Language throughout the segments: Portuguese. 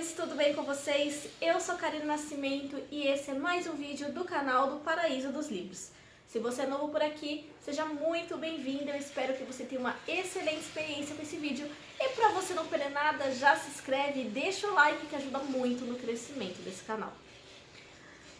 amores, tudo bem com vocês? Eu sou Karina Nascimento e esse é mais um vídeo do canal do Paraíso dos Livros. Se você é novo por aqui, seja muito bem-vindo, eu espero que você tenha uma excelente experiência com esse vídeo. E para você não perder nada, já se inscreve e deixa o like que ajuda muito no crescimento desse canal.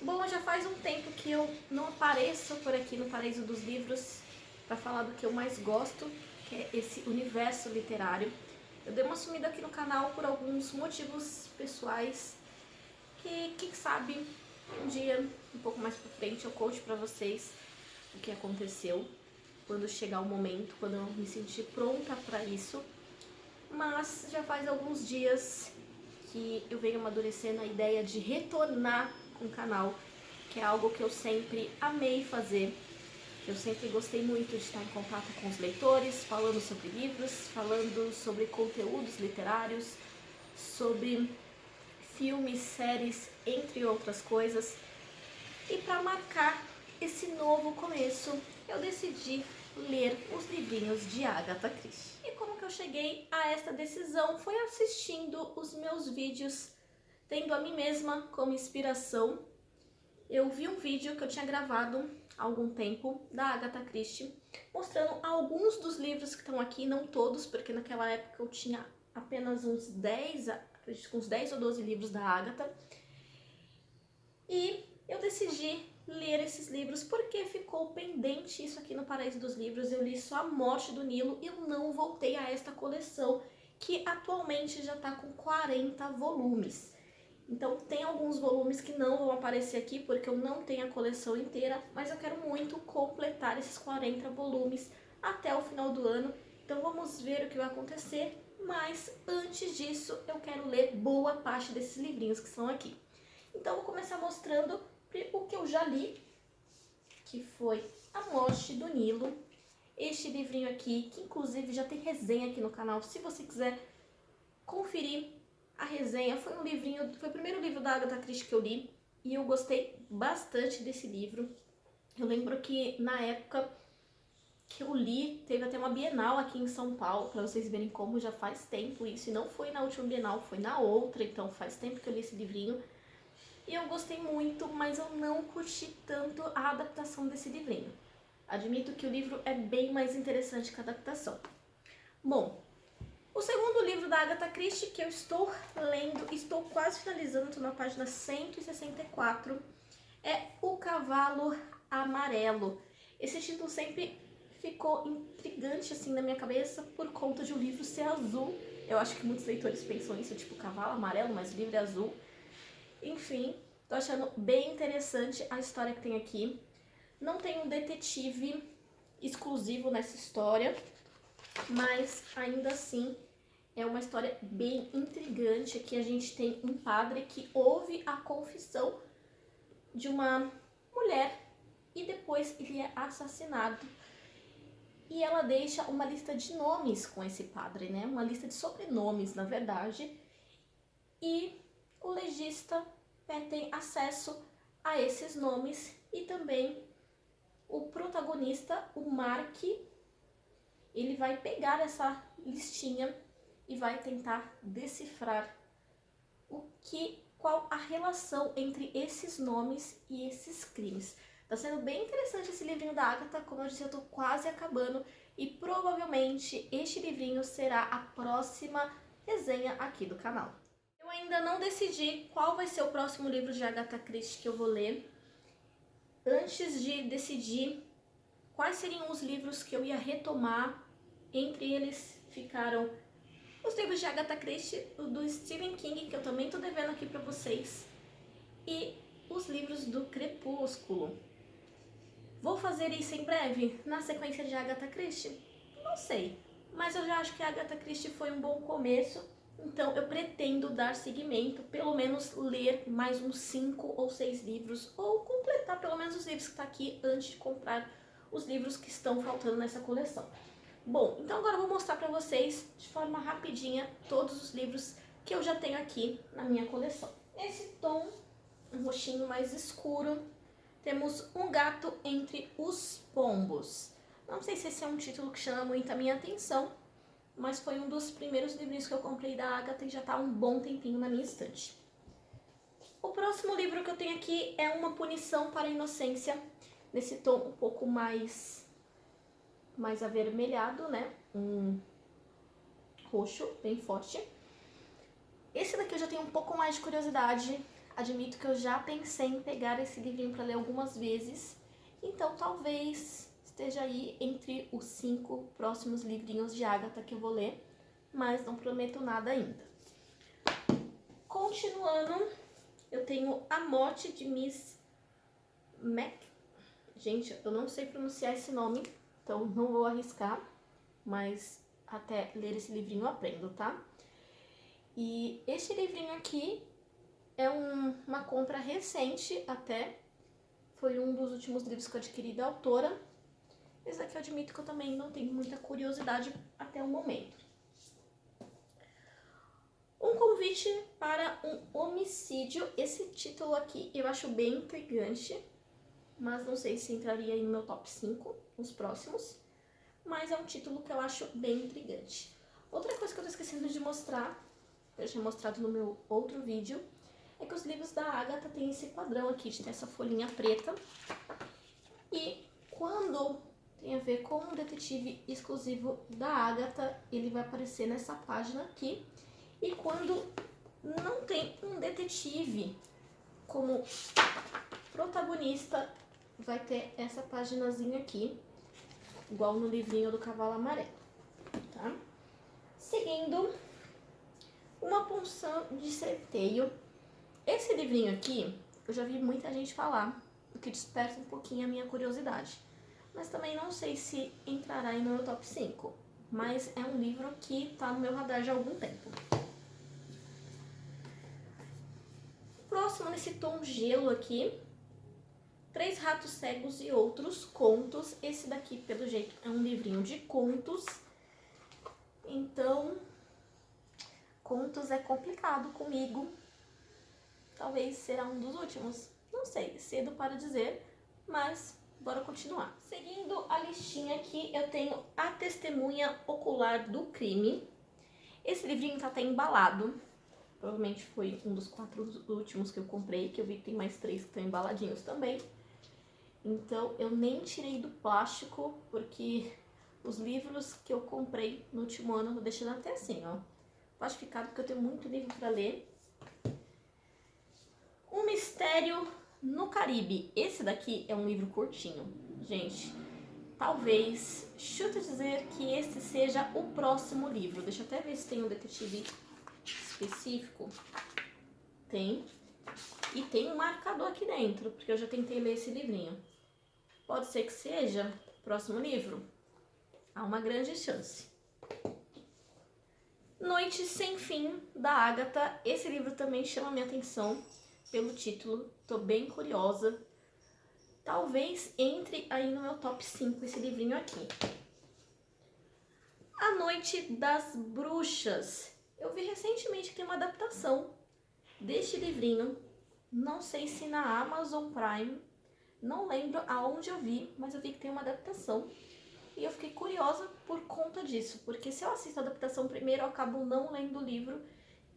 Bom, já faz um tempo que eu não apareço por aqui no Paraíso dos Livros para falar do que eu mais gosto, que é esse universo literário. Eu dei uma sumida aqui no canal por alguns motivos pessoais que, quem sabe, um dia, um pouco mais pra frente, eu conte pra vocês o que aconteceu quando chegar o momento, quando eu me sentir pronta pra isso. Mas já faz alguns dias que eu venho amadurecendo a ideia de retornar com o canal, que é algo que eu sempre amei fazer. Eu sempre gostei muito de estar em contato com os leitores, falando sobre livros, falando sobre conteúdos literários, sobre filmes, séries, entre outras coisas. E para marcar esse novo começo, eu decidi ler os livrinhos de Agatha Christie. E como que eu cheguei a esta decisão? Foi assistindo os meus vídeos, tendo a mim mesma como inspiração. Eu vi um vídeo que eu tinha gravado há algum tempo da Agatha Christie, mostrando alguns dos livros que estão aqui, não todos, porque naquela época eu tinha apenas uns 10 ou 12 livros da Agatha. E eu decidi ler esses livros porque ficou pendente isso aqui no Paraíso dos Livros. Eu li só A Morte do Nilo e eu não voltei a esta coleção, que atualmente já está com 40 volumes. Então tem alguns volumes que não vão aparecer aqui porque eu não tenho a coleção inteira, mas eu quero muito completar esses 40 volumes até o final do ano. Então vamos ver o que vai acontecer, mas antes disso eu quero ler boa parte desses livrinhos que são aqui. Então vou começar mostrando o que eu já li, que foi A Morte do Nilo. Este livrinho aqui, que inclusive já tem resenha aqui no canal, se você quiser conferir a resenha. Foi o primeiro livro da Agatha Christie que eu li e eu gostei bastante desse livro. Eu lembro que na época que eu li, teve até uma Bienal aqui em São Paulo, para vocês verem como já faz tempo isso. E não foi na última Bienal, foi na outra, então faz tempo que eu li esse livrinho. E eu gostei muito, mas eu não curti tanto a adaptação desse livrinho. Admito que o livro é bem mais interessante que a adaptação. Bom, o segundo livro da Agatha Christie que eu estou lendo, estou quase finalizando, estou na página 164, é O Cavalo Amarelo. Esse título sempre ficou intrigante assim na minha cabeça por conta de o livro ser azul. Eu acho que muitos leitores pensam isso, tipo cavalo amarelo, mas o livro é azul. Enfim, tô achando bem interessante a história que tem aqui. Não tem um detetive exclusivo nessa história, mas ainda assim é uma história bem intrigante. Aqui a gente tem um padre que ouve a confissão de uma mulher e depois ele é assassinado. E ela deixa uma lista de nomes com esse padre, né? Uma lista de sobrenomes, na verdade. E o legista tem acesso a esses nomes e também o protagonista, o Mark, ele vai pegar essa listinha e vai tentar decifrar qual a relação entre esses nomes e esses crimes. Tá sendo bem interessante esse livrinho da Agatha, como eu disse, eu tô quase acabando e provavelmente este livrinho será a próxima resenha aqui do canal. Eu ainda não decidi qual vai ser o próximo livro de Agatha Christie que eu vou ler. Antes de decidir quais seriam os livros que eu ia retomar, entre eles ficaram os livros de Agatha Christie, o do Stephen King, que eu também tô devendo aqui pra vocês, e os livros do Crepúsculo. Vou fazer isso em breve, na sequência de Agatha Christie? Não sei, mas eu já acho que a Agatha Christie foi um bom começo, então eu pretendo dar seguimento, pelo menos ler mais uns 5 ou 6 livros, ou completar pelo menos os livros que tá aqui antes de comprar os livros que estão faltando nessa coleção. Bom, então agora eu vou mostrar pra vocês de forma rapidinha todos os livros que eu já tenho aqui na minha coleção. Nesse tom, um roxinho mais escuro, temos Um Gato Entre os Pombos. Não sei se esse é um título que chama muito a minha atenção, mas foi um dos primeiros livrinhos que eu comprei da Agatha e já tá há um bom tempinho na minha estante. O próximo livro que eu tenho aqui é Uma Punição para a Inocência, nesse tom um pouco mais avermelhado, né? Um roxo bem forte. Esse daqui eu já tenho um pouco mais de curiosidade. Admito que eu já pensei em pegar esse livrinho para ler algumas vezes. Então talvez esteja aí entre os 5 próximos livrinhos de Agatha que eu vou ler, mas não prometo nada ainda. Continuando, eu tenho A Morte de Miss Mac. Gente, eu não sei pronunciar esse nome, então não vou arriscar, mas até ler esse livrinho eu aprendo, tá? E este livrinho aqui é uma compra recente até. Foi um dos últimos livros que eu adquiri da autora. Esse daqui eu admito que eu também não tenho muita curiosidade até o momento. Um Convite para um Homicídio. Esse título aqui eu acho bem intrigante, mas não sei se entraria em meu top 5 nos próximos. Mas é um título que eu acho bem intrigante. Outra coisa que eu tô esquecendo de mostrar, eu já tinha mostrado no meu outro vídeo, é que os livros da Agatha tem esse padrão aqui de ter essa folhinha preta. E quando tem a ver com um detetive exclusivo da Agatha, ele vai aparecer nessa página aqui. E quando não tem um detetive como protagonista, vai ter essa paginazinha aqui, igual no livrinho do Cavalo Amarelo, tá? Seguindo, Uma Punção de Centeio. Esse livrinho aqui, eu já vi muita gente falar, o que desperta um pouquinho a minha curiosidade. Mas também não sei se entrará aí no meu top 5. Mas é um livro que tá no meu radar já há algum tempo. Próximo, nesse tom gelo aqui, Três Ratos Cegos e Outros Contos. Esse daqui, pelo jeito, é um livrinho de contos. Então, contos é complicado comigo. Talvez será um dos últimos. Não sei, cedo para dizer, mas bora continuar. Seguindo a listinha aqui, eu tenho A Testemunha Ocular do Crime. Esse livrinho tá até embalado. Provavelmente foi um dos 4 últimos que eu comprei, que eu vi que tem mais 3 que estão embaladinhos também. Então eu nem tirei do plástico, porque os livros que eu comprei no último ano eu tô deixando até assim, ó, plastificado, porque eu tenho muito livro para ler. Um Mistério no Caribe. Esse daqui é um livro curtinho. Gente, talvez, chuto dizer que esse seja o próximo livro. Deixa eu até ver se tem um detetive específico. Tem. E tem um marcador aqui dentro, porque eu já tentei ler esse livrinho. Pode ser que seja o próximo livro. Há uma grande chance. Noite Sem Fim, da Agatha. Esse livro também chama minha atenção pelo título. Tô bem curiosa. Talvez entre aí no meu top 5 esse livrinho aqui. A Noite das Bruxas. Eu vi recentemente que tem uma adaptação deste livrinho. Não sei se na Amazon Prime. Não lembro aonde eu vi, mas eu vi que tem uma adaptação. E eu fiquei curiosa por conta disso. Porque se eu assisto a adaptação primeiro, eu acabo não lendo o livro.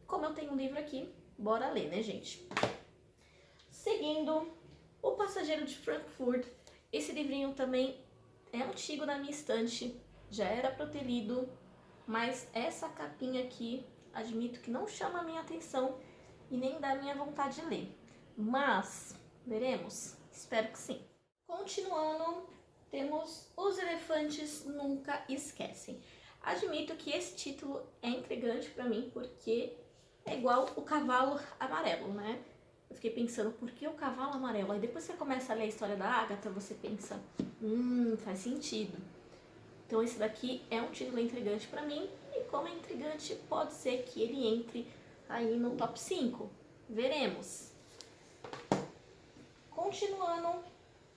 Como eu tenho um livro aqui, bora ler, né, gente? Seguindo, O Passageiro de Frankfurt. Esse livrinho também é antigo na minha estante. Já era pra eu ter lido. Mas essa capinha aqui, admito que não chama a minha atenção e nem dá a minha vontade de ler. Mas, veremos. Espero que sim. Continuando, temos Os Elefantes Nunca Esquecem. Admito que esse título é intrigante pra mim, porque é igual o Cavalo Amarelo, né? Eu fiquei pensando, por que o Cavalo Amarelo? Aí depois você começa a ler a história da Agatha, você pensa, faz sentido. Então esse daqui é um título intrigante pra mim, e como é intrigante, pode ser que ele entre aí no top 5. Veremos. Continuando,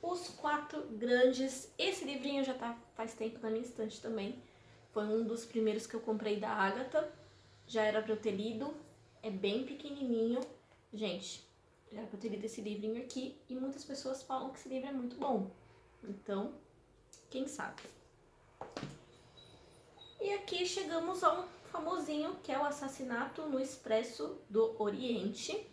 Os Quatro Grandes. Esse livrinho já tá faz tempo na minha estante também. Foi um dos primeiros que eu comprei da Agatha. Já era pra eu ter lido. É bem pequenininho. Gente, já era pra eu ter lido esse livrinho aqui. E muitas pessoas falam que esse livro é muito bom. Então, quem sabe? E aqui chegamos a um famosinho, que é o Assassinato no Expresso do Oriente.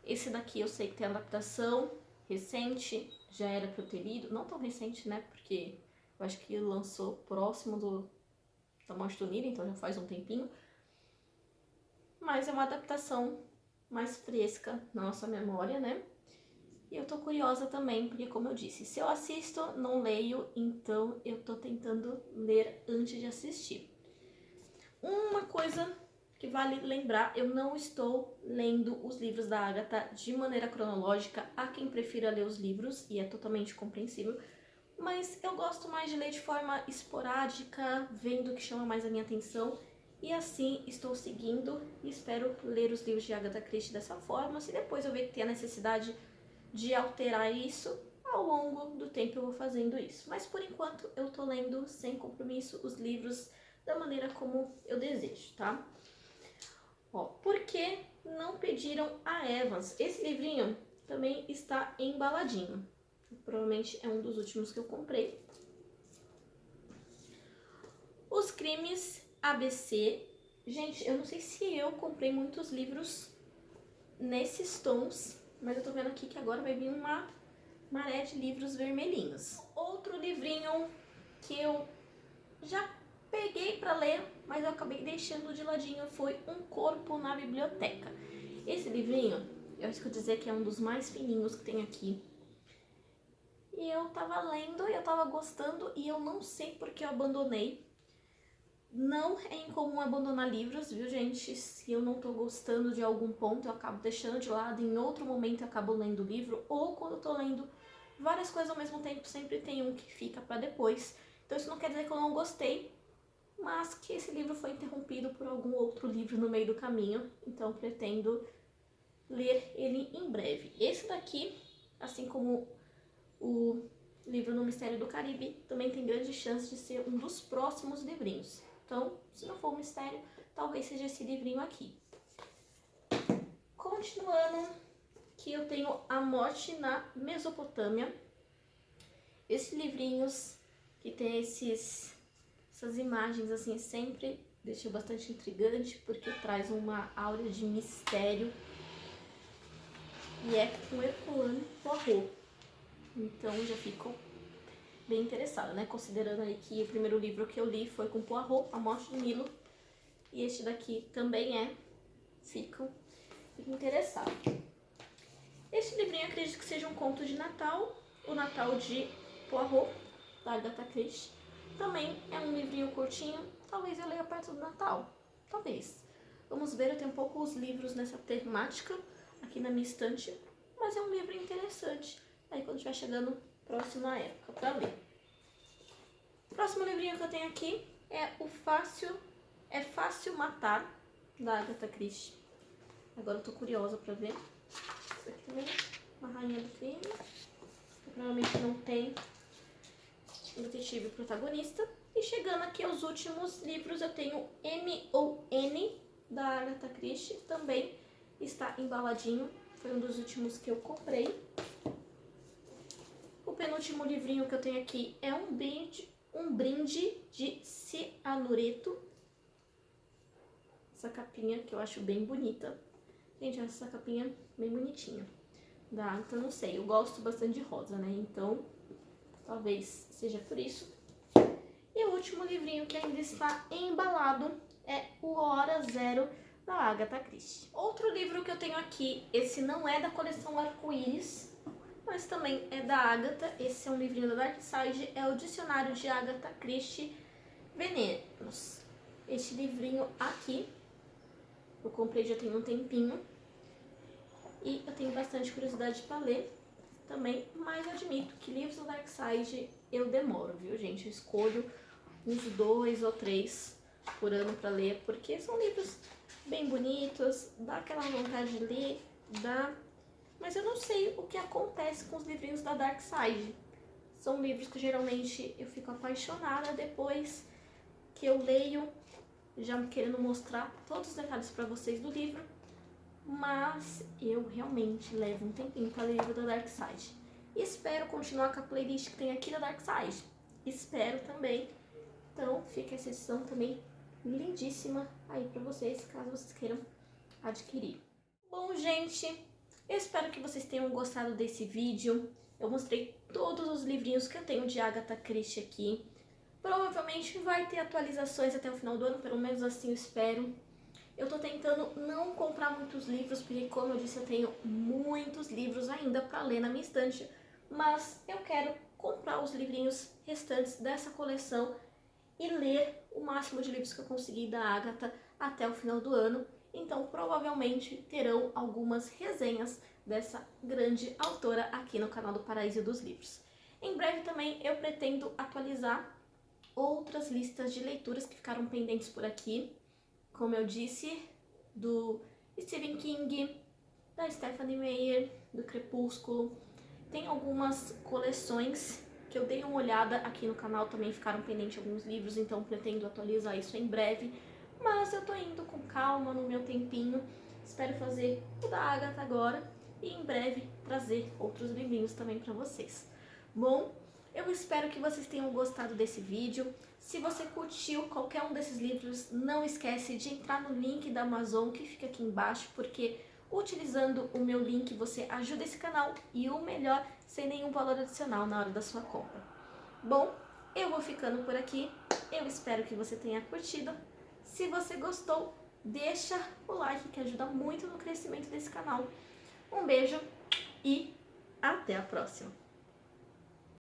Esse daqui eu sei que tem adaptação recente, já era pra eu ter lido. Não tão recente, né? Porque eu acho que lançou próximo da morte do Nilo, então já faz um tempinho. Mas é uma adaptação mais fresca na nossa memória, né? E eu tô curiosa também, porque como eu disse, se eu assisto, não leio, então eu tô tentando ler antes de assistir. Uma coisa que vale lembrar, eu não estou lendo os livros da Agatha de maneira cronológica. Há quem prefira ler os livros, e é totalmente compreensível, mas eu gosto mais de ler de forma esporádica, vendo o que chama mais a minha atenção, e assim estou seguindo e espero ler os livros de Agatha Christie dessa forma. Se depois eu ver que tem a necessidade de alterar isso, ao longo do tempo eu vou fazendo isso. Mas por enquanto eu tô lendo sem compromisso os livros da maneira como eu desejo, tá? Ó, por que não pediram a Evans? Esse livrinho também está embaladinho. Provavelmente é um dos últimos que eu comprei. Os Crimes ABC. Gente, eu não sei se eu comprei muitos livros nesses tons, mas eu tô vendo aqui que agora vai vir uma maré de livros vermelhinhos. Outro livrinho que eu já peguei para ler, mas eu acabei deixando de ladinho, foi Um Corpo na Biblioteca. Esse livrinho, eu acho que eu dizer que é um dos mais fininhos que tem aqui. E eu tava lendo, e eu tava gostando, e eu não sei porque eu abandonei. Não é incomum abandonar livros, viu, gente? Se eu não tô gostando de algum ponto, eu acabo deixando de lado, em outro momento eu acabo lendo o livro, ou quando eu tô lendo várias coisas ao mesmo tempo, sempre tem um que fica para depois. Então isso não quer dizer que eu não gostei, mas que esse livro foi interrompido por algum outro livro no meio do caminho, então pretendo ler ele em breve. Esse daqui, assim como o livro No Mistério do Caribe, também tem grande chance de ser um dos próximos livrinhos. Então, se não for um mistério, talvez seja esse livrinho aqui. Continuando, que eu tenho A Morte na Mesopotâmia. Esses livrinhos que tem essas imagens assim sempre deixa bastante intrigante, porque traz uma aura de mistério. E é com Hercule Poirot. Então já fico bem interessada, né? Considerando aí que o primeiro livro que eu li foi com Poirot, A Morte do Nilo. E este daqui também é. Fico interessada. Este livrinho eu acredito que seja um conto de Natal. O Natal de Poirot, da Agatha Christie. Também é um livrinho curtinho. Talvez eu leia perto do Natal. Talvez. Vamos ver, eu tenho poucos livros nessa temática aqui na minha estante. Mas é um livro interessante. Aí quando estiver chegando próximo à época para ler. O próximo livrinho que eu tenho aqui é É Fácil Matar, da Agatha Christie. Agora eu tô curiosa para ver. Isso aqui também é uma rainha do crime. Provavelmente não tem um detetive protagonista. E chegando aqui aos últimos livros, eu tenho M ou N, da Agatha Christie. Também está embaladinho. Foi um dos últimos que eu comprei. O penúltimo livrinho que eu tenho aqui é um brinde de cianureto. Essa capinha que eu acho bem bonita. Gente, essa capinha é bem bonitinha. Então não sei, eu gosto bastante de rosa, né? Então, talvez seja por isso. E o último livrinho que ainda está embalado é O Hora Zero, da Agatha Christie. Outro livro que eu tenho aqui, esse não é da coleção Arco-Íris, mas também é da Agatha. Esse é um livrinho da Dark Side, é o Dicionário de Agatha Christie Venenos. Este livrinho aqui, eu comprei já tem um tempinho. E eu tenho bastante curiosidade para ler também, mas eu admito que livros da Dark Side eu demoro, viu, gente? Eu escolho uns 2 ou 3 por ano para ler, porque são livros bem bonitos, dá aquela vontade de ler, mas eu não sei o que acontece com os livrinhos da Dark Side. São livros que geralmente eu fico apaixonada depois que eu leio, já querendo mostrar todos os detalhes para vocês do livro. Mas eu realmente levo um tempinho para ler o livro da Dark Side. Espero continuar com a playlist que tem aqui da Dark Side. Espero também Então fica essa edição também lindíssima aí pra vocês, caso vocês queiram adquirir. Bom, gente, eu espero que vocês tenham gostado desse vídeo. Eu mostrei todos os livrinhos que eu tenho de Agatha Christie aqui. Provavelmente vai ter atualizações até o final do ano, pelo menos assim eu espero. Eu tô tentando não comprar muitos livros, porque como eu disse, eu tenho muitos livros ainda para ler na minha estante. Mas eu quero comprar os livrinhos restantes dessa coleção e ler o máximo de livros que eu conseguir da Agatha até o final do ano. Então provavelmente terão algumas resenhas dessa grande autora aqui no canal do Paraíso dos Livros. Em breve também eu pretendo atualizar outras listas de leituras que ficaram pendentes por aqui. Como eu disse, do Stephen King, da Stephanie Meyer, do Crepúsculo. Tem algumas coleções que eu dei uma olhada aqui no canal, também ficaram pendentes alguns livros, então pretendo atualizar isso em breve. Mas eu tô indo com calma, no meu tempinho. Espero fazer o da Agatha agora e em breve trazer outros livrinhos também pra vocês. Bom, eu espero que vocês tenham gostado desse vídeo. Se você curtiu qualquer um desses livros, não esquece de entrar no link da Amazon que fica aqui embaixo, porque utilizando o meu link você ajuda esse canal e o melhor, sem nenhum valor adicional na hora da sua compra. Bom, eu vou ficando por aqui. Eu espero que você tenha curtido. Se você gostou, deixa o like que ajuda muito no crescimento desse canal. Um beijo e até a próxima!